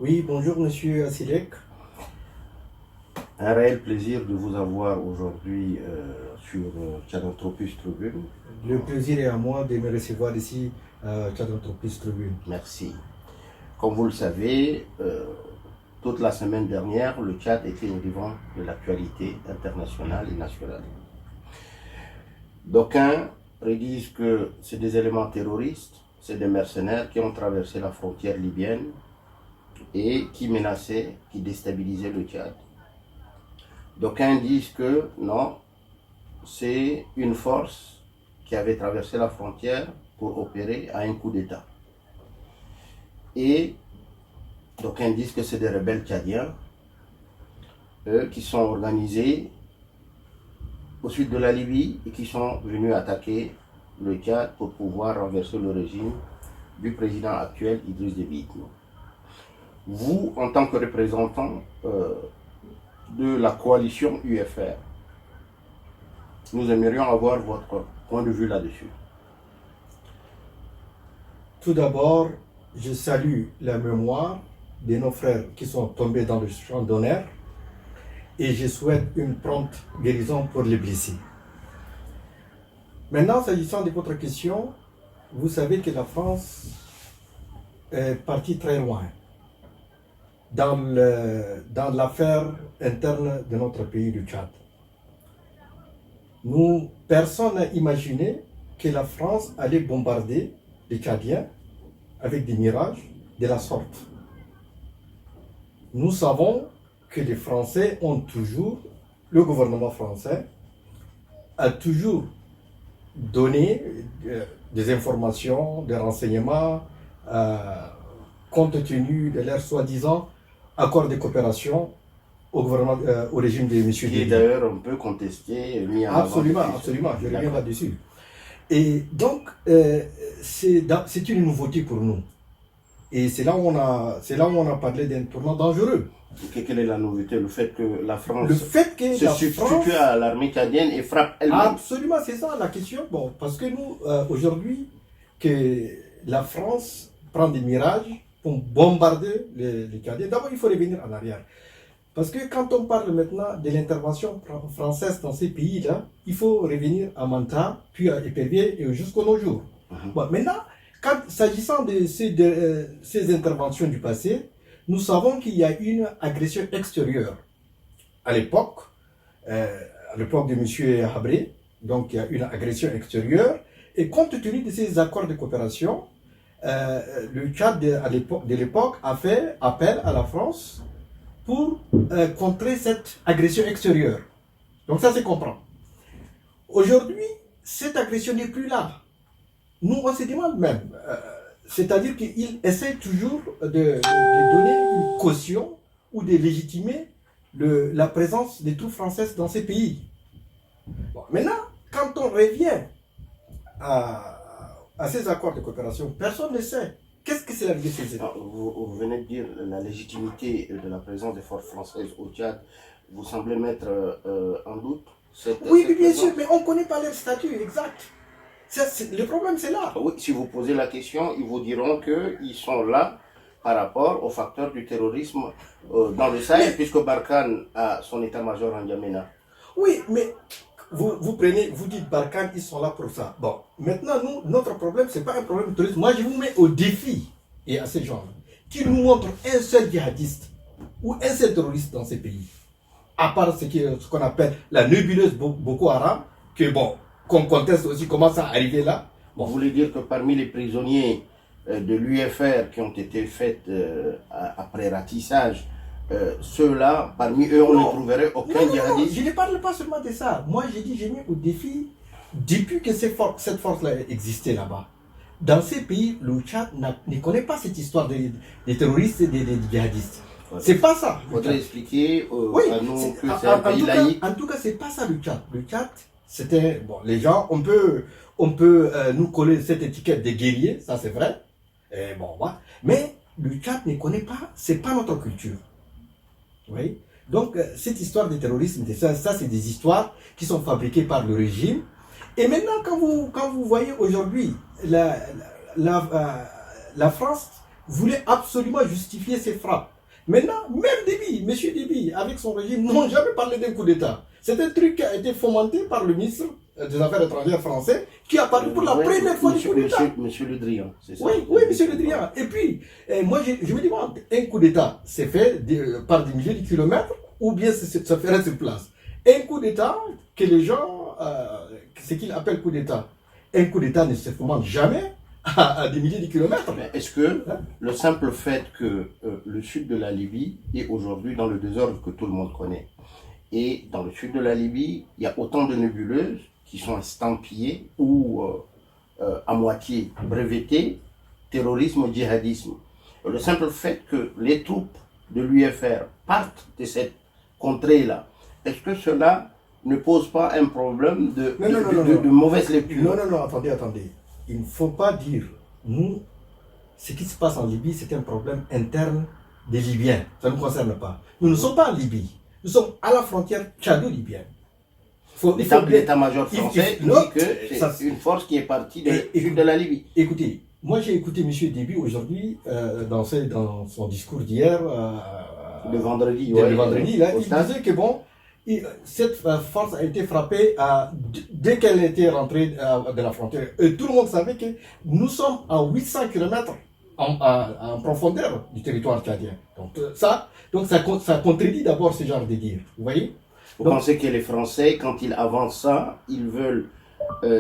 Oui, bonjour Monsieur Assilek. Un réel plaisir de vous avoir aujourd'hui sur Tchadantropus Tribune. Le plaisir est à moi de me recevoir ici à Tchadantropus Tribune. Merci. Comme vous le savez, toute la semaine dernière, le Tchad était au devant de l'actualité internationale et nationale. D'aucuns redisent que c'est des éléments terroristes, c'est des mercenaires qui ont traversé la frontière libyenne et qui menaçaient, qui déstabilisaient le Tchad. D'aucuns disent que non, c'est une force qui avait traversé la frontière pour opérer à un coup d'État. Et d'aucuns disent que c'est des rebelles tchadiens, eux, qui sont organisés au sud de la Libye et qui sont venus attaquer le Tchad pour pouvoir renverser le régime du président actuel Idriss Déby Itno. Vous, en tant que représentant de la coalition UFR, nous aimerions avoir votre point de vue là-dessus. Tout d'abord, je salue la mémoire de nos frères qui sont tombés dans le champ d'honneur et je souhaite une prompte guérison pour les blessés. Maintenant, s'agissant de votre question, vous savez que la France est partie très loin dans l'affaire interne de notre pays du Tchad. Personne n'a imaginé que la France allait bombarder les Tchadiens avec des mirages de la sorte. Nous savons que les Français ont toujours, le gouvernement français a toujours donné des informations, des renseignements, compte tenu de leur soi-disant accord de coopération au gouvernement, au régime de M. Déby. Qui est d'ailleurs un peu contesté, mis en Absolument, avant. absolument, je reviens là-dessus. Et donc, c'est une nouveauté pour nous. Et c'est là où on a parlé d'un tournant dangereux. Quelle est la nouveauté? Le fait que la France se substitue à l'armée tchadienne et frappe elle-même. Absolument, c'est ça la question. Bon, parce que nous, aujourd'hui, que la France prend des mirages pour bombarder les Tchadiens, d'abord il faut revenir en arrière. Parce que quand on parle maintenant de l'intervention française dans ces pays-là, il faut revenir à Manta, puis à Épervier et jusqu'à nos jours. Bon, maintenant, s'agissant de ces interventions du passé, nous savons qu'il y a une agression extérieure. À l'époque de M. Habré, donc il y a une agression extérieure, et compte tenu de ces accords de coopération, le Tchad de l'époque a fait appel à la France pour contrer cette agression extérieure. Donc ça se comprend. Aujourd'hui, cette agression n'est plus là. Nous, on se demande même, c'est-à-dire qu'il essaie toujours de donner une caution ou de légitimer la présence des troupes françaises dans ces pays. Bon, maintenant, quand on revient à ces accords de coopération, personne ne sait. Qu'est-ce que c'est la légitimité? Vous venez de dire la légitimité de la présence des forces françaises au Tchad. Vous semblez mettre en doute cette Oui, cette bien présence. sûr, mais on ne connaît pas leur statut exact. Le problème, c'est là. Oui, si vous posez la question, ils vous diront qu'ils sont là par rapport aux facteurs du terrorisme dans le Sahel, puisque Barkhane a son état-major en N'Djamena. Oui, mais vous dites Barkhane, ils sont là pour ça. Bon, maintenant, notre problème, ce n'est pas un problème de tourisme. Moi, je vous mets au défi, et à ces gens qui nous montrent un seul djihadiste ou un seul terroriste dans ces pays. À part ce qu'on appelle la nébuleuse Boko Haram, qu'on conteste aussi comment ça arrivé là. Bon. Vous voulez dire que parmi les prisonniers de l'UFR qui ont été faits après ratissage, ceux-là, parmi eux, on ne trouverait aucun djihadiste? Je ne parle pas seulement de ça. Moi, j'ai mis au défi, depuis que cette force-là existait là-bas, dans ces pays, le Tchad ne connaît pas cette histoire des terroristes et des djihadistes. Voilà. C'est pas ça. Il faudrait expliquer à nous que c'est un pays laïque. En tout cas, c'est pas ça le Tchad. Le Tchad, c'était... Bon, les gens, on peut nous coller cette étiquette de guerrier, ça c'est vrai. Et bon, voilà. Mais le Tchad ne connaît pas, c'est pas notre culture. Oui. Donc, cette histoire de terrorisme, ça c'est des histoires qui sont fabriquées par le régime. Et maintenant, quand vous voyez aujourd'hui, la France voulait absolument justifier ses frappes. Maintenant, même Déby, M. Déby, avec son régime, n'ont jamais parlé d'un coup d'État. C'est un truc qui a été fomenté par le ministre des Affaires étrangères français, qui a parlé pour la première fois du coup d'État. Monsieur Le Drian, c'est ça? Oui, oui, M. Le Drian. Et puis, moi, je me demande, un coup d'État, c'est fait par des milliers de kilomètres, ou bien ça ferait sur place? Un coup d'État, que les gens, ce qu'ils appellent coup d'État, un coup d'État ne se fomente jamais à des milliers de kilomètres. Mais est-ce que le simple fait que le sud de la Libye est aujourd'hui dans le désordre que tout le monde connaît, et dans le sud de la Libye, il y a autant de nébuleuses qui sont estampillées ou à moitié brevetées, terrorisme, djihadisme. Le simple fait que les troupes de l'UFR partent de cette contrée-là, est-ce que cela ne pose pas un problème de mauvaise lecture? Non, attendez. Il ne faut pas dire, nous, ce qui se passe en Libye, c'est un problème interne des Libyens. Ça ne nous concerne pas. Nous ne sommes pas en Libye. Nous sommes à la frontière tchado-libyenne. L'état-major français dit que c'est une force qui est partie de la Libye. Écoutez, moi j'ai écouté M. Déby aujourd'hui dans son discours d'hier. Le vendredi, là, il disait que bon, cette force a été frappée dès qu'elle était rentrée de la frontière. Et tout le monde savait que nous sommes à 800 km en profondeur du territoire tchadien. Donc ça contredit d'abord ce genre de dire. Vous voyez? Vous pensez que les Français, quand ils avancent ça, ils veulent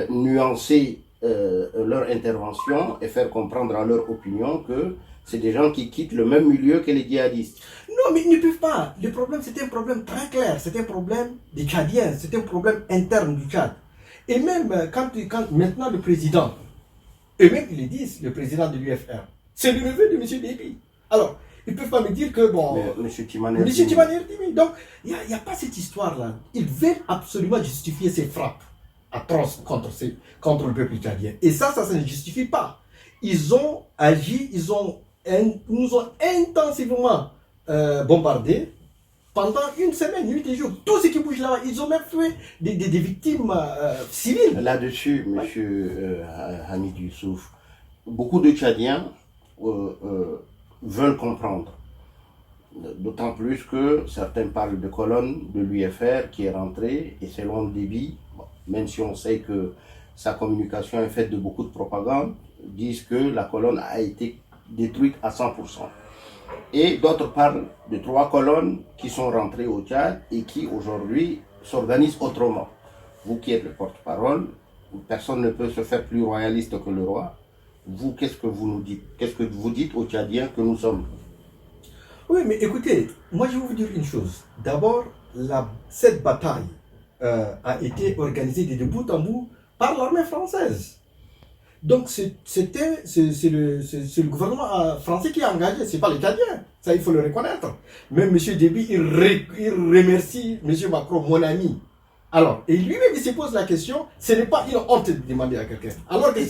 nuancer leur intervention et faire comprendre à leur opinion que c'est des gens qui quittent le même milieu que les djihadistes? Non, mais ils ne peuvent pas. Le problème, c'est un problème très clair. C'est un problème des Tchadiens. C'est un problème interne du Tchad. Et même quand maintenant le président, eux-mêmes ils le disent, le président de l'UFR, c'est le neveu de M. Déby. Alors, ils ne peuvent pas me dire que bon. M. Timaner Dimi. Donc, il n'y a pas cette histoire-là. Ils veulent absolument justifier ces frappes atroces contre le peuple tchadien. Et ça ne justifie pas. Ils ont agi, nous ont intensivement bombardés pendant une semaine, 8 et jours. Tout ce qui bouge là-bas, ils ont même fait des victimes civiles. Là-dessus, M. Hamid Youssouf, beaucoup de Tchadiens veulent comprendre. D'autant plus que certains parlent de colonne de l'UFR qui est rentrée, et selon Déby, même si on sait que sa communication est faite de beaucoup de propagande, disent que la colonne a été détruite à 100%. Et d'autres parlent de 3 colonnes qui sont rentrées au Tchad et qui aujourd'hui s'organisent autrement. Vous qui êtes le porte-parole, personne ne peut se faire plus royaliste que le roi. Vous, qu'est-ce que vous nous dites? Qu'est-ce que vous dites aux Tchadiens que nous sommes? Oui, mais écoutez, moi je vais vous dire une chose. D'abord, cette bataille a été organisée de bout en bout par l'armée française. Donc c'est le gouvernement français qui a engagé, c'est pas les Tchadiens. Ça, il faut le reconnaître. Même M. Déby, il remercie M. Macron, mon ami. Alors, et lui-même, il se pose la question, ce n'est pas une honte de demander à quelqu'un. Alors que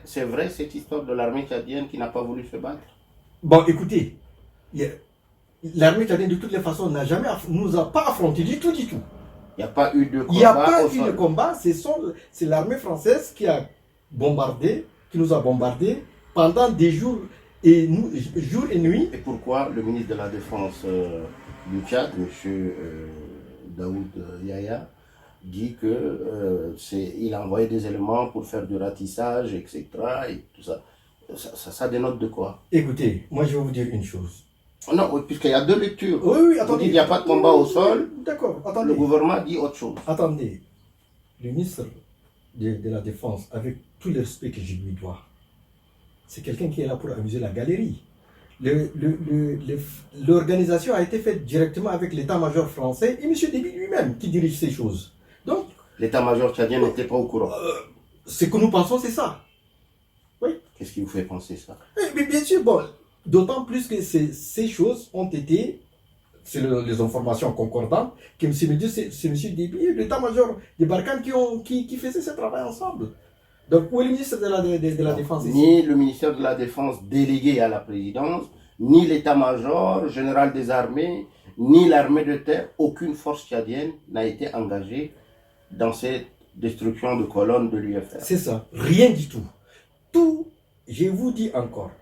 c'est vrai cette histoire de l'armée tchadienne qui n'a pas voulu se battre? Bon, écoutez, l'armée tchadienne, de toutes les façons, nous a pas affronté du tout. Il n'y a pas eu de combat. Il n'y a pas eu de combat, c'est l'armée française qui nous a bombardés pendant des jours et nuits. Et pourquoi le ministre de la Défense du Tchad, M. Daoud Yahya, dit que il a envoyé des éléments pour faire du ratissage, etc. et tout ça. Ça dénote de quoi? Écoutez, moi je vais vous dire une chose. Non, puisqu'il y a 2 lectures. Oui, attendez. Vous dites qu'il n'y a pas de combat au sol. D'accord, attendez. Le gouvernement dit autre chose. Attendez. Le ministre de la Défense, avec tout le respect que je lui dois, c'est quelqu'un qui est là pour amuser la galerie. L'organisation a été faite directement avec l'état-major français et M. Déby lui-même qui dirige ces choses. Donc, l'état-major tchadien n'était pas au courant. Ce que nous pensons, c'est ça. Oui. Qu'est-ce qui vous fait penser ça? Mais bien sûr, bon, d'autant plus que ces choses ont été, c'est les informations concordantes, que c'est M. Déby et l'état-major de Barkhane qui faisaient ce travail ensemble. Donc, où est le ministre de la Défense ici? Ni le ministère de la Défense délégué à la présidence, ni l'état-major général des armées, ni l'armée de terre, aucune force tchadienne n'a été engagée dans cette destruction de colonnes de l'UFR. C'est ça, rien du tout. Tout, je vous dis encore,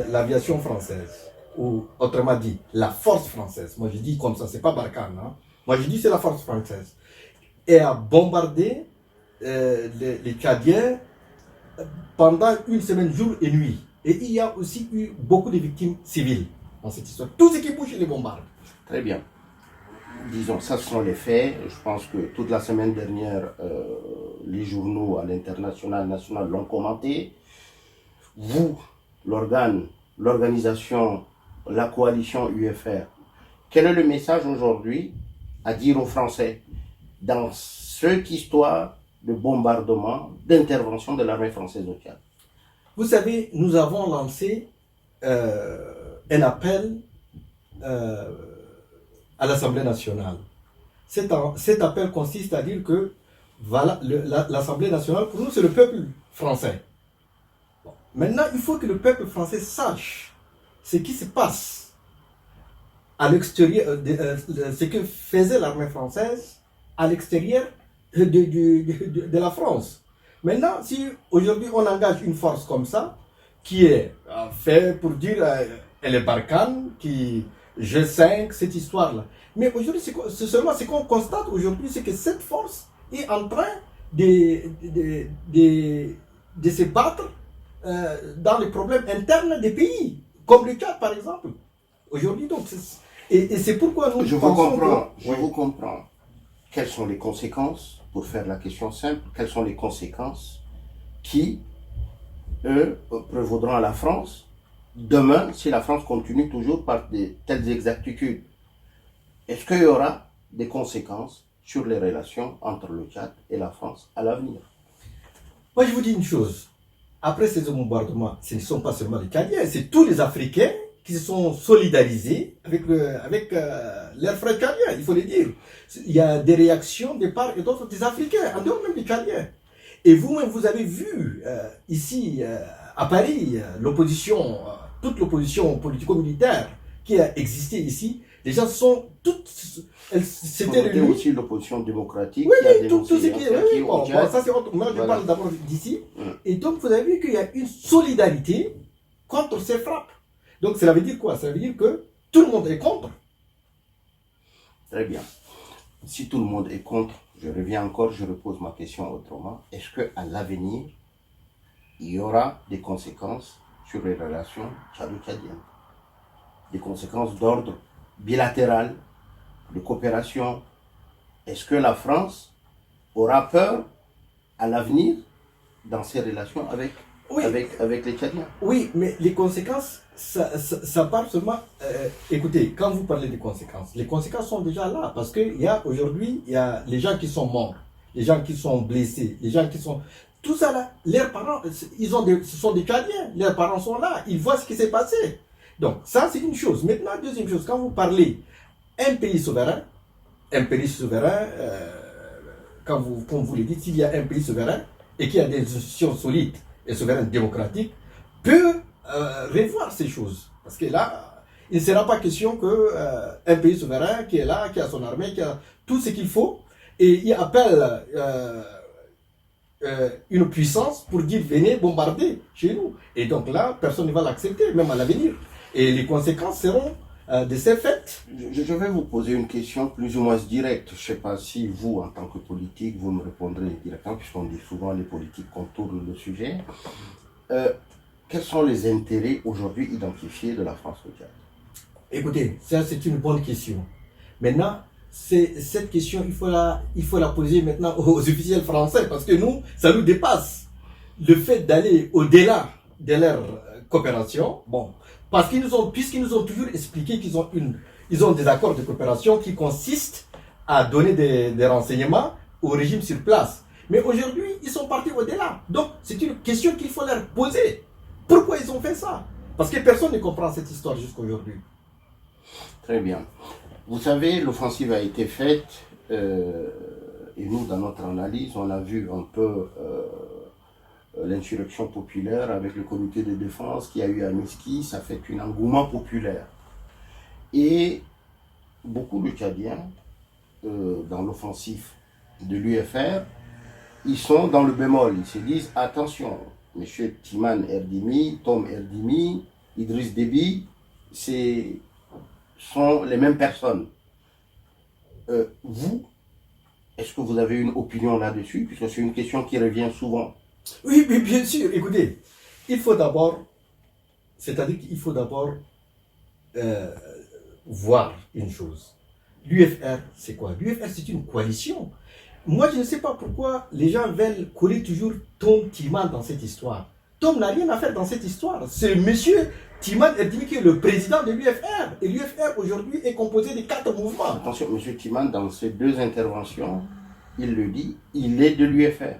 l'aviation française, ou autrement dit, la force française, moi je dis comme ça, c'est pas Barkhane, hein. Moi je dis c'est la force française, et a bombardé les Tchadiens pendant une semaine, jour et nuit. Et il y a aussi eu beaucoup de victimes civiles dans cette histoire. Tout ce qui bouge, les bombarde. Très bien. Disons, ça ce sont les faits. Je pense que toute la semaine dernière, les journaux à l'international, national l'ont commenté. Vous, l'organisation, la coalition UFR, quel est le message aujourd'hui à dire aux Français dans cette histoire de bombardement, d'intervention de l'armée française au Tchad? Vous savez, nous avons lancé un appel à l'Assemblée nationale. Cet appel consiste à dire que voilà, l'Assemblée nationale, pour nous, c'est le peuple français. Bon. Maintenant, il faut que le peuple français sache ce qui se passe à l'extérieur, ce que faisait l'armée française à l'extérieur de la France. Maintenant, si aujourd'hui on engage une force comme ça, qui est fait pour dire elle est Barkhane, qui G5, cette histoire-là. Mais aujourd'hui, c'est seulement ce qu'on constate aujourd'hui, c'est que cette force est en train de se battre dans les problèmes internes des pays, comme le Tchad par exemple. Aujourd'hui, donc, et c'est pourquoi nous je vous comprends. Quelles sont les conséquences, pour faire la question simple, quelles sont les conséquences qui, eux, prévaudront à la France demain si la France continue toujours par de telles exactitudes? Est-ce qu'il y aura des conséquences sur les relations entre le Tchad et la France à l'avenir? Moi, je vous dis une chose. Après ces bombardements, ce ne sont pas seulement les Tchadiens, c'est tous les Africains qui se sont solidarisés avec leurs frères tchadiens, il faut le dire. Il y a des réactions de part et d'autre des Africains, en dehors même des Tchadiens. Et vous-même, vous avez vu ici, à Paris, l'opposition, toute l'opposition politico-militaire qui a existé ici, les gens sont toutes... C'était aussi l'opposition démocratique. Oui, oui, tout ce qui est... Oui, bon, ça c'est autre. Moi, je parle d'abord d'ici. Et donc, vous avez vu qu'il y a une solidarité contre ces frappes. Donc, cela veut dire quoi? Ça veut dire que tout le monde est contre. Très bien. Si tout le monde est contre, je reviens encore, je repose ma question autrement. Est-ce qu'à l'avenir, il y aura des conséquences sur les relations tchado-tchadiennes? Des conséquences d'ordre bilatéral, de coopération? Est-ce que la France aura peur à l'avenir dans ses relations avec les Tchadiens? Oui, mais les conséquences, ça part seulement... écoutez, quand vous parlez des conséquences, les conséquences sont déjà là, parce qu'aujourd'hui, il y a les gens qui sont morts, les gens qui sont blessés, les gens qui sont... Tout ça là, leurs parents, ce sont des Tchadiens, leurs parents sont là, ils voient ce qui s'est passé. Donc, ça c'est une chose. Maintenant, deuxième chose, quand vous parlez un pays souverain, comme vous le dites, s'il y a un pays souverain et qu'il y a des institutions solides et souveraines démocratiques, peut revoir ces choses. Parce que là, il ne sera pas question qu'un pays souverain qui est là, qui a son armée, qui a tout ce qu'il faut, et il appelle une puissance pour dire venez bombarder chez nous. Et donc là, personne ne va l'accepter, même à l'avenir. Et les conséquences seront de ces faits. Je vais vous poser une question plus ou moins directe. Je ne sais pas si vous, en tant que politique, vous me répondrez directement, puisqu'on dit souvent les politiques contournent le sujet. Quels sont les intérêts aujourd'hui identifiés de la France au Tchad? Écoutez, ça c'est une bonne question. Maintenant, cette question, il faut la poser maintenant aux officiels français, parce que nous, ça nous dépasse. Le fait d'aller au-delà de leur coopération, bon, parce puisqu'ils nous ont toujours expliqué qu'ils ont des accords de coopération qui consistent à donner des renseignements au régime sur place. Mais aujourd'hui, ils sont partis au-delà. Donc, c'est une question qu'il faut leur poser. Pourquoi ils ont fait ça? Parce que personne ne comprend cette histoire jusqu'à aujourd'hui. Très bien. Vous savez, l'offensive a été faite, et nous, dans notre analyse, on a vu un peu l'insurrection populaire avec le comité de défense qui a eu à Niski, ça fait un engouement populaire. Et beaucoup de Tchadiens, dans l'offensive de l'UFR, ils sont dans le bémol, ils se disent attention, M. Timan Erdimi, Tom Erdimi, Idriss Déby, sont les mêmes personnes. Vous, est-ce que vous avez une opinion là-dessus? Puisque c'est une question qui revient souvent. Oui, mais bien sûr, écoutez, il faut d'abord, c'est-à-dire qu'il faut d'abord voir une chose. L'UFR, c'est quoi? L'UFR, c'est une coalition. Moi, je ne sais pas pourquoi les gens veulent coller toujours Tom Timan dans cette histoire. Tom n'a rien à faire dans cette histoire. C'est monsieur Timan Erdimi qui est le président de l'UFR. Et l'UFR, aujourd'hui, est composé de 4 mouvements. Attention, M. Timan, dans ses 2 interventions, il le dit, il est de l'UFR.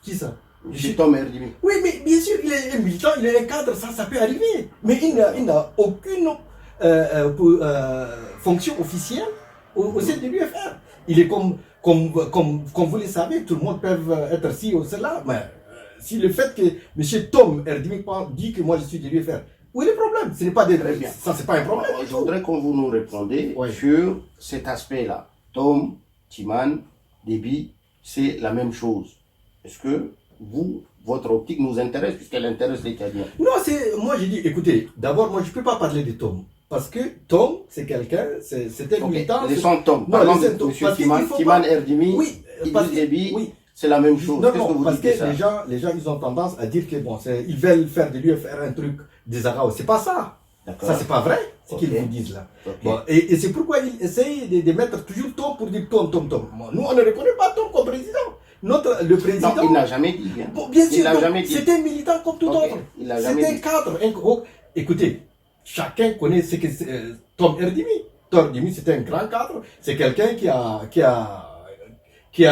Qui ça? M. Tom Erdimi. Oui, mais bien sûr, il est un militant, il est un cadre, ça peut arriver. Mais il n'a aucune fonction officielle au sein de l'UFR. Il est comme vous le savez, tout le monde peut être ci ou cela. Mais si le fait que M. Tom Erdimi dit que moi je suis de l'UFR, où est le problème? Ce n'est pas ça, c'est pas un problème. Je voudrais que vous nous répondiez Oui. sur cet aspect-là. Tom, Timan, Déby, c'est la même chose. Est-ce que vous, votre optique nous intéresse puisqu'elle intéresse les Tchadiens? Non, moi j'ai dit, écoutez, d'abord, moi je ne peux pas parler de Tom. Parce que Tom, c'est quelqu'un, c'est un militant. Laissons Tom. Non, Parlons de laissons Tom. M. Timan Erdimi, Oui, Idriss Déby, oui. c'est la même chose. Non, Qu'est-ce que vous parce dites de que ça? les gens, ils ont tendance à dire que bon, ils veulent faire de l'UFR un truc des Arabes. C'est pas ça. Ça, c'est pas vrai, ce qu'ils vous disent là. Ok. Bon, et c'est pourquoi ils essayent de mettre toujours Tom pour dire Tom. Bon, nous, on ne reconnaît pas Tom comme président. Le président. Non, il n'a jamais dit. Hein. Bon, bien sûr, il n'a jamais dit. c'est un militant comme tout Ok, autre. il n'a C'est jamais un dit. cadre. Écoutez, chacun connaît ce que c'est Tom Erdimi. Tom Erdimi, c'est un grand cadre. C'est quelqu'un qui a Il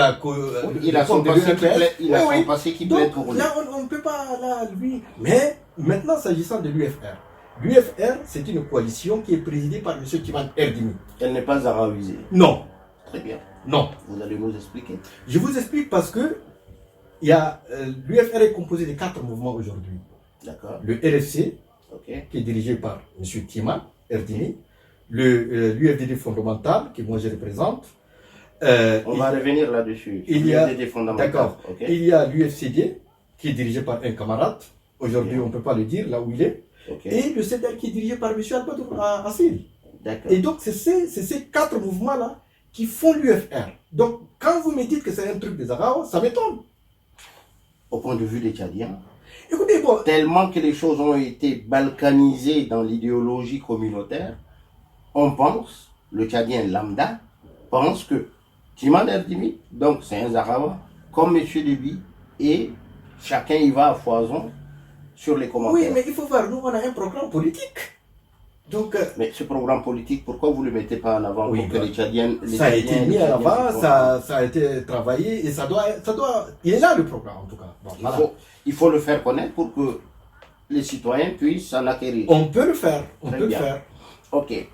a son passé qui plaît, il a son passé qui plaît donc, pour lui. là, on ne peut pas, là, lui. Mais maintenant, s'agissant de l'UFR, l'UFR, c'est une coalition qui est présidée par M. Timan Erdimi. Elle n'est pas arabisée. Non, Très bien. non. Vous allez nous expliquer. Je vous explique parce que l'UFR est composé de 4 mouvements aujourd'hui. D'accord. Le RFC, Ok. qui est dirigé par M. Timan Erdimi, l'UFDD fondamental, que moi je représente. On va revenir là-dessus. il y a- des fondamentaux. D'accord. Ok. Il y a l'UFCD, qui est dirigé par un camarade. Aujourd'hui, Bien. on ne peut pas le dire là où il est. Ok. Et le CEDER qui est dirigé par M. Albadour Assiri. D'accord. Et donc, c'est ces 4 mouvements-là qui font l'UFR. Donc, quand vous me dites que c'est un truc des Arabes, ça m'étonne. Au point de vue des Tchadiens, Écoutez, bon, tellement que les choses ont été balkanisées dans l'idéologie communautaire, on pense, le Tchadien lambda, pense que Timan Erdimi, donc c'est un Zarawa, comme M. Déby, et chacun y va à foison sur les oui, commentaires. mais il faut voir, nous, on a un programme politique. Donc, Mais ce programme politique, pourquoi vous ne le mettez pas en avant Oui, pour que bah, les Tchadiens... ça a été mis en avant, s'y ça a été travaillé, et ça doit, il est là le programme en tout cas. Bon, voilà. il faut le faire connaître pour que les citoyens puissent s'en acquérir. On peut le faire, on Très peut bien. le faire. Ok.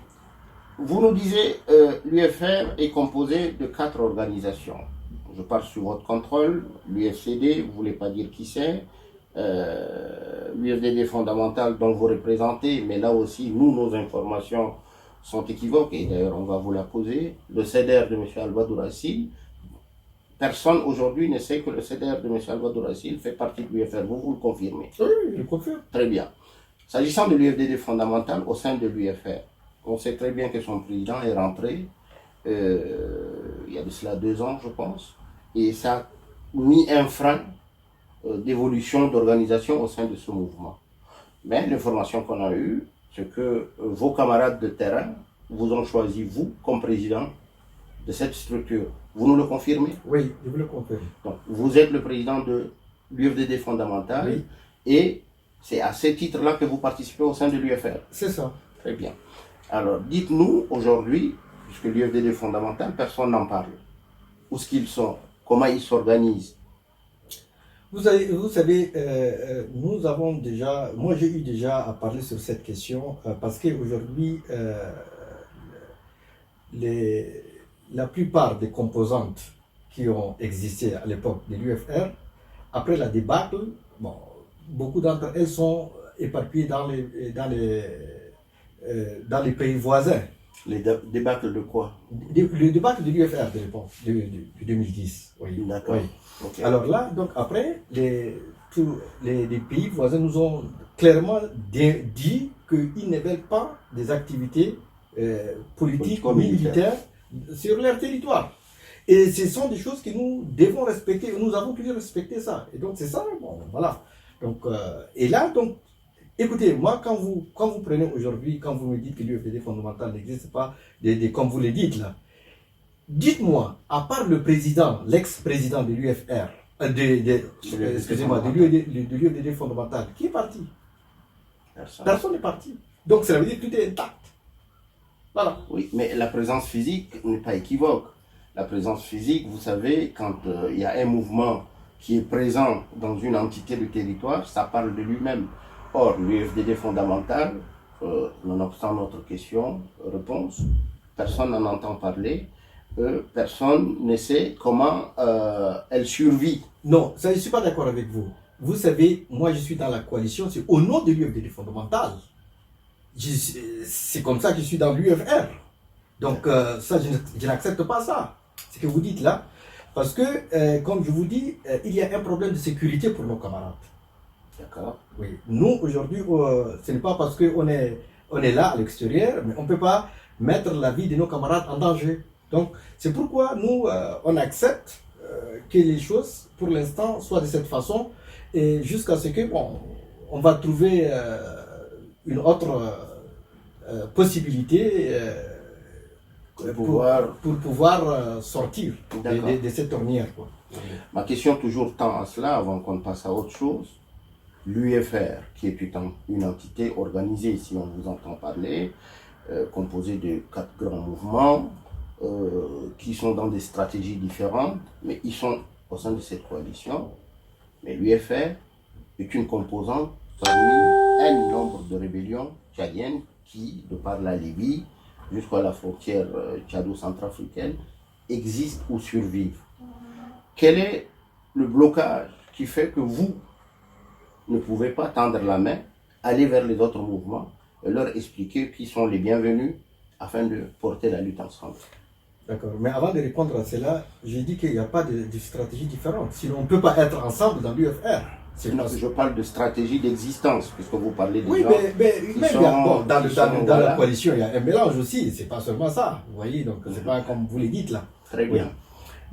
Vous nous disiez, l'UFR est composé de 4 organisations. Je parle sous votre contrôle. L'UFCD, vous ne voulez pas dire qui c'est. L'UFDD fondamental dont vous représentez, mais là aussi, nous, nos informations sont équivoques, et d'ailleurs, on va vous la poser. Le CEDER de M. Albadour Assil. Personne aujourd'hui ne sait que le CEDER de M. Albadour Assil fait partie de l'UFR. Vous le confirmez. Oui, je confirme. Très bien. S'agissant de l'UFDD fondamental au sein de l'UFR, on sait très bien que son président est rentré il y a de cela 2 ans, je pense, et ça a mis un frein d'évolution d'organisation au sein de ce mouvement. Mais l'information qu'on a eue, c'est que vos camarades de terrain vous ont choisi, vous, comme président de cette structure. Vous nous le confirmez? Oui, je vous le confirme. Donc, vous êtes le président de l'UFDD fondamental, Oui. et c'est à ce titre-là que vous participez au sein de l'UFR. C'est ça. Très bien. Alors, dites-nous aujourd'hui, puisque l'UFDD fondamental, personne n'en parle. Où est-ce qu'ils sont? Comment ils s'organisent? Vous savez, nous avons déjà, moi j'ai eu déjà à parler sur cette question parce qu'aujourd'hui, la plupart des composantes qui ont existé à l'époque de l'UFR, après la débâcle, bon, beaucoup d'entre elles sont éparpillées dans les pays voisins. Les débâcles de quoi? Le débâcle de l'UFR de l'époque, de 2010. Oui. D'accord. Oui. Ok. Alors là, donc après, tous les pays voisins nous ont clairement dit qu'ils ne veulent pas des activités politiques ou Politico-militaires. militaires sur leur territoire. Et ce sont des choses que nous devons respecter. Nous avons toujours respecté ça. Et donc c'est ça, bon, voilà. Donc, et là, donc, écoutez, moi, quand vous prenez aujourd'hui, quand vous me dites que l'UFDD fondamental n'existe pas, comme vous le dites là, dites-moi, à part le président, l'ex-président de l'UFR, excusez-moi, de l'UFDD fondamental, qui est parti? Personne n'est parti. Donc ça veut dire que tout est intact. Voilà. Oui, mais la présence physique n'est pas équivoque. La présence physique, vous savez, quand il y a un mouvement qui est présent dans une entité de territoire, ça parle de lui-même. Or, l'UFDD fondamental, nonobstant notre réponse, personne n'en entend parler, personne ne sait comment elle survit. Non, ça, je ne suis pas d'accord avec vous. Vous savez, moi je suis dans la coalition, c'est au nom de l'UFDD fondamental. C'est comme ça que je suis dans l'UFR. Donc ça, je n'accepte pas ça, ce que vous dites là. Parce que, comme je vous dis, il y a un problème de sécurité pour nos camarades. D'accord. Oui. Nous, aujourd'hui, ce n'est pas parce qu'on est là à l'extérieur, mais on ne peut pas mettre la vie de nos camarades en danger. Donc, c'est pourquoi nous, on accepte que les choses, pour l'instant, soient de cette façon, et jusqu'à ce que, bon, on va trouver une autre possibilité pour pouvoir sortir de cette ornière, quoi. Ma question toujours tend à cela, avant qu'on passe à autre chose. L'UFR, qui est une entité organisée, si on vous entend parler, composée de 4 grands mouvements, qui sont dans des stratégies différentes, mais ils sont au sein de cette coalition. Mais l'UFR est une composante parmi un nombre de rébellions tchadiennes qui, de par la Libye jusqu'à la frontière tchado-centrafricaine, existent ou survivent. Quel est le blocage qui fait que vous ne pouvez pas tendre la main, aller vers les autres mouvements et leur expliquer qu'ils sont les bienvenus afin de porter la lutte ensemble? D'accord, mais avant de répondre à cela, j'ai dit qu'il n'y a pas de stratégie différente. Sinon, on ne peut pas être ensemble dans l'UFR. Je parle de stratégie d'existence, puisque vous parlez de oui, gens dans la coalition, il y a un mélange aussi. C'est pas seulement ça, vous voyez, donc c'est pas comme vous le dites là. Très bien.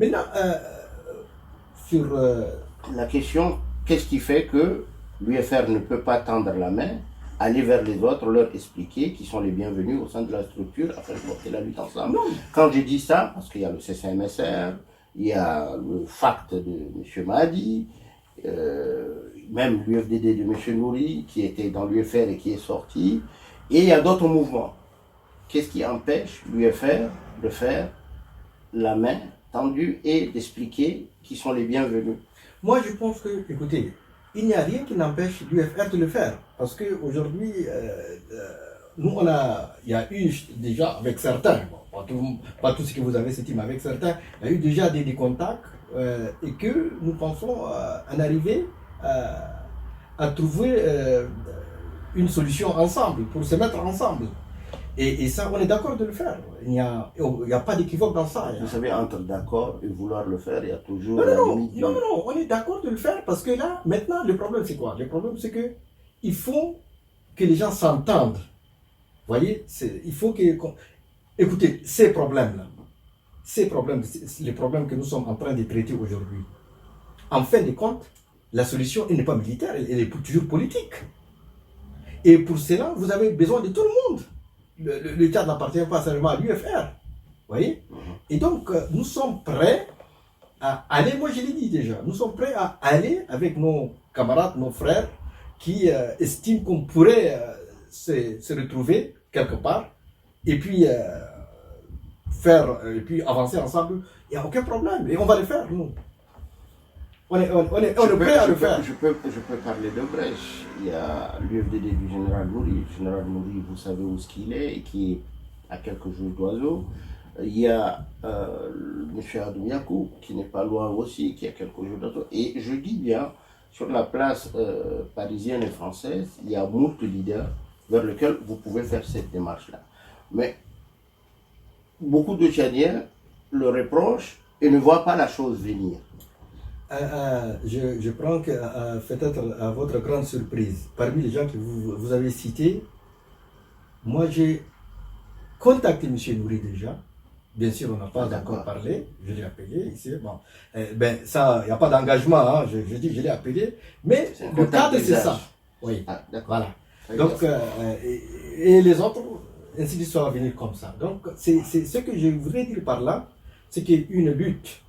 Oui. Maintenant, sur la question, qu'est-ce qui fait que l'UFR ne peut pas tendre la main, aller vers les autres, leur expliquer qu'ils sont les bienvenus au sein de la structure afin de porter la lutte ensemble? Non. Quand je dis ça, parce qu'il y a le CCMSR, il y a le FACT de M. Mahdi, même l'UFDD de M. Nouri, qui était dans l'UFR et qui est sorti, et il y a d'autres mouvements. Qu'est-ce qui empêche l'UFR de faire la main tendue et d'expliquer qu'ils sont les bienvenus? Moi, je pense que, écoutez, il n'y a rien qui n'empêche l'UFR de le faire. Parce qu'aujourd'hui, nous, il y a eu déjà avec certains, bon, pas tout ce que vous avez cité, mais avec certains, il y a eu déjà des contacts et que nous pensons en arriver à trouver une solution ensemble, pour se mettre ensemble. Et ça, on est d'accord de le faire. Il n'y a pas d'équivoque dans ça. Vous savez, entre d'accord et vouloir le faire, il y a toujours non, on est d'accord de le faire parce que là, maintenant, le problème c'est quoi? Le problème c'est que il faut que les gens s'entendent. Vous voyez, il faut que... Écoutez, ces problèmes-là, les problèmes que nous sommes en train de traiter aujourd'hui, en fin de compte, la solution, elle n'est pas militaire, elle est toujours politique. Et pour cela, vous avez besoin de tout le monde. Le Tchad n'appartient pas seulement à l'UFR. Vous voyez? Et donc, nous sommes prêts à aller, moi je l'ai dit déjà, nous sommes prêts à aller avec nos camarades, nos frères, qui estiment qu'on pourrait se retrouver quelque part, et puis et puis avancer ensemble. Il n'y a aucun problème, et on va le faire, nous. On est prêt à le faire. Je peux parler de brèche. Il y a l'UFDD du général Nouri. Le général Nouri, vous savez où il est, et qui est à quelques jours d'oiseau. Il y a M. Adou Yakou, qui n'est pas loin aussi, qui est à quelques jours d'oiseau. Et je dis bien, sur la place parisienne et française, il y a moult leaders vers lesquels vous pouvez faire cette démarche-là. Mais beaucoup de Tchadiens le reprochent et ne voient pas la chose venir. Je prends que, peut-être à votre grande surprise, parmi les gens que vous avez cités, Moi, j'ai contacté M. Nouri déjà. Bien sûr, on n'a pas D'accord. encore parlé. Je l'ai appelé ici. Bon, ben ça, il n'y a pas d'engagement. Hein. Je dis, je l'ai appelé. Mais C'est un le contact cadre, c'est d'usage. ça. Oui. Ah, d'accord. Voilà. Très Donc, bien. et les autres, ainsi de suite, ça va venir comme ça. Donc, c'est ce que je voudrais dire par là, c'est qu'une lutte,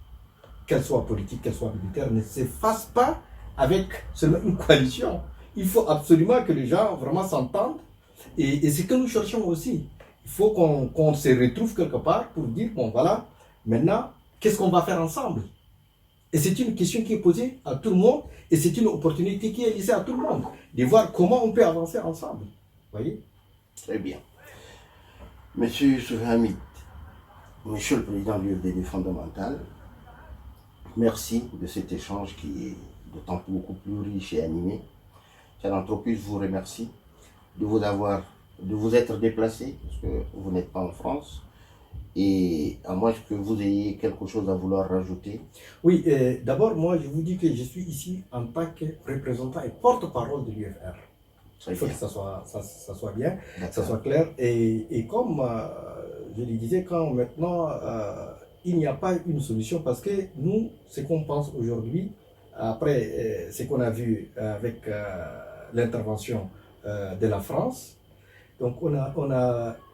qu'elle soit politique, qu'elle soit militaire, ne se fasse pas avec seulement une coalition. Il faut absolument que les gens vraiment s'entendent. Et c'est ce que nous cherchons aussi. Il faut qu'on se retrouve quelque part pour dire, bon voilà, maintenant, qu'est-ce qu'on va faire ensemble? Et c'est une question qui est posée à tout le monde, et c'est une opportunité qui est laissée à tout le monde, de voir comment on peut avancer ensemble. Vous voyez? Très bien. Monsieur Youssouf Hamid, Monsieur le Président de l'UFDD fondamental, merci de cet échange qui est d'autant beaucoup plus riche et animé. L'entreprise vous remercie de vous être déplacé, parce que vous n'êtes pas en France, et à moins que vous ayez quelque chose à vouloir rajouter. Oui, d'abord, moi, je vous dis que je suis ici en tant que représentant et porte-parole de l'UFR. Il faut que ça soit bien, que ça soit clair. Et comme je le disais, quand maintenant, il n'y a pas une solution, parce que nous, ce qu'on pense aujourd'hui, après ce qu'on a vu avec l'intervention de la France, donc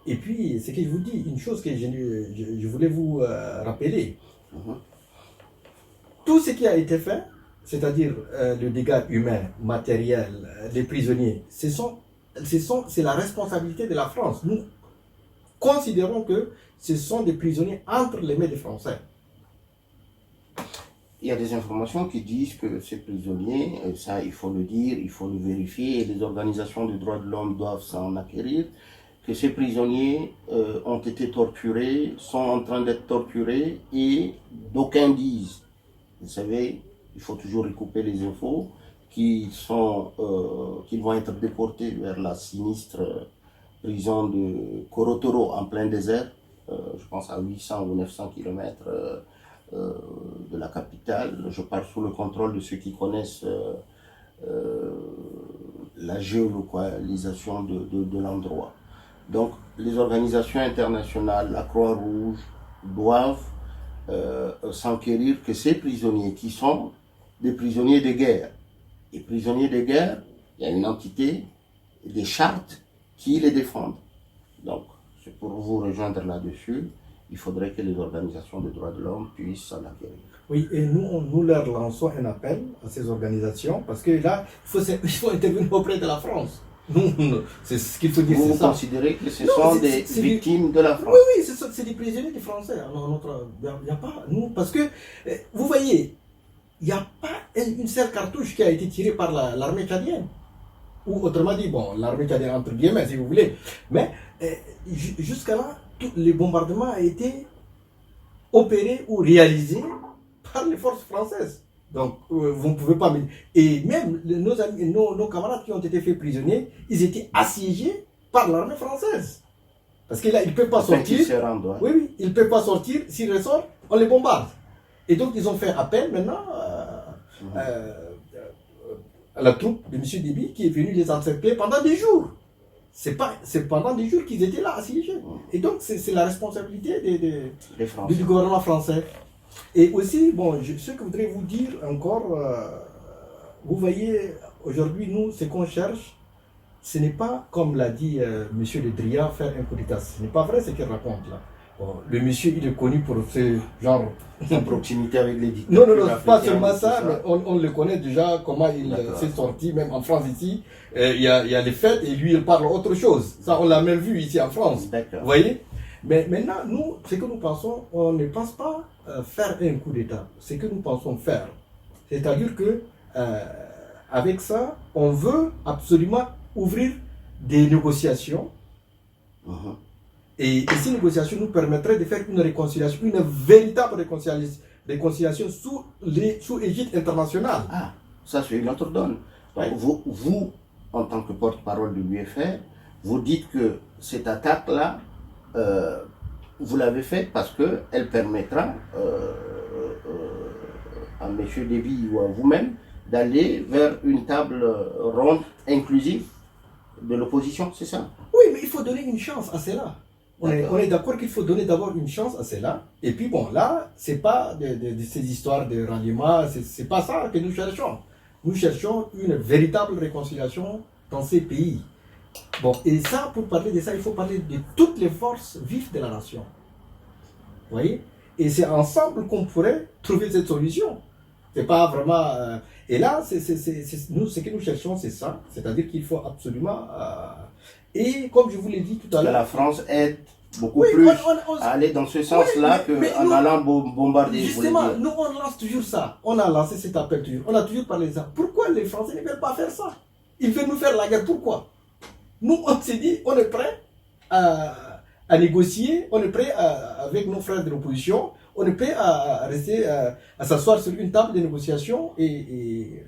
et puis ce que je vous dis, une chose que je voulais vous rappeler, tout ce qui a été fait, c'est-à-dire le dégât humain, matériel, les prisonniers, c'est la responsabilité de la France. Nous considérons que ce sont des prisonniers entre les mains des Français. Il y a des informations qui disent que ces prisonniers, ça il faut le dire, il faut le vérifier, et les organisations de droits de l'homme doivent s'en acquérir, que ces prisonniers ont été torturés, sont en train d'être torturés, et d'aucuns disent, vous savez, il faut toujours recouper les infos, qu'ils vont être déportés vers la sinistre prison de Korotoro en plein désert, je pense à 800 ou 900 km de la capitale. Je parle sous le contrôle de ceux qui connaissent la géolocalisation de l'endroit. Donc les organisations internationales, la Croix-Rouge, doivent s'enquérir que ces prisonniers qui sont des prisonniers de guerre, et prisonniers de guerre, il y a une entité, des chartes qui les défendent. Donc c'est pour vous rejoindre là-dessus. Il faudrait que les organisations de droits de l'homme puissent s'en acquérir. Oui, et nous leur lançons un appel à ces organisations, parce que là, il faut intervenir auprès de la France. C'est ce qu'il faut dire. Vous considérez que ce sont des victimes de la France? Oui, c'est des prisonniers des Français. Il n'y a pas, nous, parce que, vous voyez, il n'y a pas une seule cartouche qui a été tirée par l'armée tchadienne. Ou autrement dit, bon, l'armée tchadienne entre guillemets, si vous voulez. Mais jusqu'à là, tous les bombardements ont été opérés ou réalisés par les forces françaises. Donc, vous ne pouvez pas... Et même nos camarades qui ont été faits prisonniers, ils étaient assiégés par l'armée française. Parce que là, ils ne peuvent pas sortir. Oui, ils ne peuvent pas sortir. S'ils ressortent, on les bombarde. Et donc, ils ont fait appel maintenant à la troupe de M. Déby qui est venu les encercler pendant des jours. C'est pendant des jours qu'ils étaient là assiégés. Et donc, c'est la responsabilité du gouvernement français. Et aussi, bon, ce que je voudrais vous dire encore, vous voyez, aujourd'hui, nous, ce qu'on cherche, ce n'est pas, comme l'a dit M. Le Drian, faire un coup d'État. Ce n'est pas vrai ce qu'il raconte là. Bon, le monsieur, il est connu pour ce genre... En proximité avec les dictateurs. Non, pas seulement ça, mais on le connaît déjà, comment il s'est sorti, même en France ici. Il y a les fêtes et lui, il parle autre chose. Ça, on l'a même vu ici en France. Vous voyez? Mais maintenant, nous, ce que nous pensons, on ne pense pas faire un coup d'État. Ce que nous pensons faire, c'est-à-dire que avec ça, on veut absolument ouvrir des négociations. Et ces négociations nous permettraient de faire une réconciliation, une véritable réconciliation sous égide internationale. Ah, ça c'est une autre donne. Donc, vous, en tant que porte-parole de l'UFR, vous dites que cette attaque-là, vous l'avez faite parce qu'elle permettra à M. Déby ou à vous-même d'aller vers une table ronde inclusive de l'opposition, c'est ça? Oui, mais il faut donner une chance à cela. On est d'accord qu'il faut donner d'abord une chance à cela. Et puis bon, là, c'est pas de ces histoires de ralliement, c'est pas ça que nous cherchons. Nous cherchons une véritable réconciliation dans ces pays. Bon, et ça, pour parler de ça, il faut parler de toutes les forces vives de la nation. Vous voyez? Et c'est ensemble qu'on pourrait trouver cette solution. C'est pas vraiment... et là, nous, ce que nous cherchons, c'est ça. C'est-à-dire qu'il faut absolument... et comme je vous l'ai dit tout à l'heure... La France aide beaucoup plus à aller dans ce sens-là qu'en allant bombarder. Justement, nous, on lance toujours ça. On a lancé cet appel toujours. On a toujours parlé de ça. Pourquoi les Français ne veulent pas faire ça? Ils veulent nous faire la guerre. Pourquoi? Nous, on s'est dit, on est prêt à négocier, on est prêt avec nos frères de l'opposition, on est prêt à rester, à s'asseoir sur une table de négociation et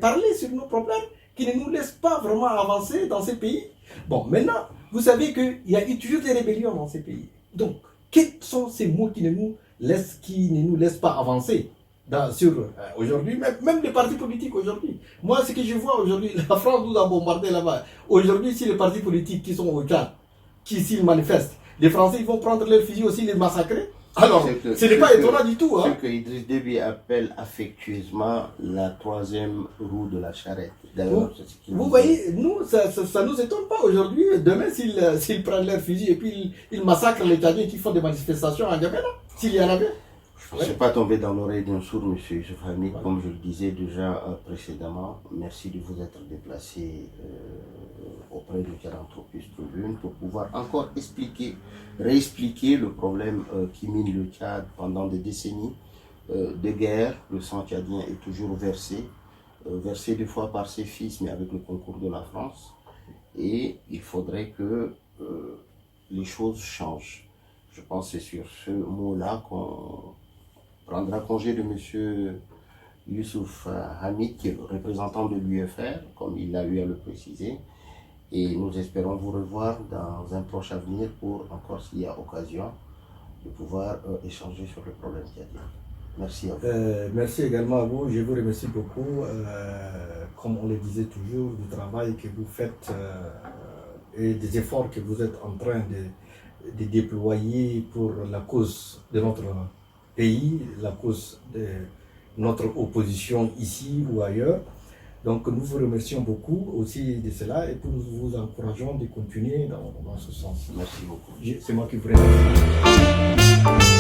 parler sur nos problèmes qui ne nous laissent pas vraiment avancer dans ces pays. Bon, maintenant, vous savez qu'il y a eu toujours des rébellions dans ces pays. Donc, quels sont ces mots qui ne nous laissent pas avancer aujourd'hui, même les partis politiques aujourd'hui. Moi, ce que je vois aujourd'hui, la France nous a bombardé là-bas. Aujourd'hui, si les partis politiques qui sont au Tchad, s'ils manifestent, les Français ils vont prendre leurs fusils aussi, les massacrer. Alors, ce n'est pas étonnant du tout. Ce que Idriss Déby appelle affectueusement la troisième roue de la charrette. Vous voyez, nous, ça nous étonne pas aujourd'hui. Demain, s'ils prennent leurs fusils et puis ils massacrent les Tchadiens qui font des manifestations à N'Djamena, s'il y en avait. Je ne suis pas tombé dans l'oreille d'un sourd, M. Youssouf Hamid, comme je le disais déjà précédemment. Merci de vous être déplacé auprès de Philanthropus Tribune pour pouvoir encore réexpliquer le problème qui mine le Tchad pendant des décennies de guerre. Le sang tchadien est toujours versé des fois par ses fils, mais avec le concours de la France. Et il faudrait que les choses changent. Je pense que c'est sur ce mot-là qu'on prendra congé de M. Youssouf Hamid, qui est le représentant de l'UFR, comme il a eu à le préciser. Et nous espérons vous revoir dans un proche avenir pour, encore s'il y a occasion, de pouvoir échanger sur le problème tchadien. Merci à vous. Merci également à vous. Je vous remercie beaucoup, comme on le disait toujours, du travail que vous faites et des efforts que vous êtes en train de déployer pour la cause de notre pays, la cause de notre opposition ici ou ailleurs. Donc nous vous remercions beaucoup aussi de cela et nous vous encourageons de continuer dans ce sens. Merci beaucoup. C'est moi qui vous remercie.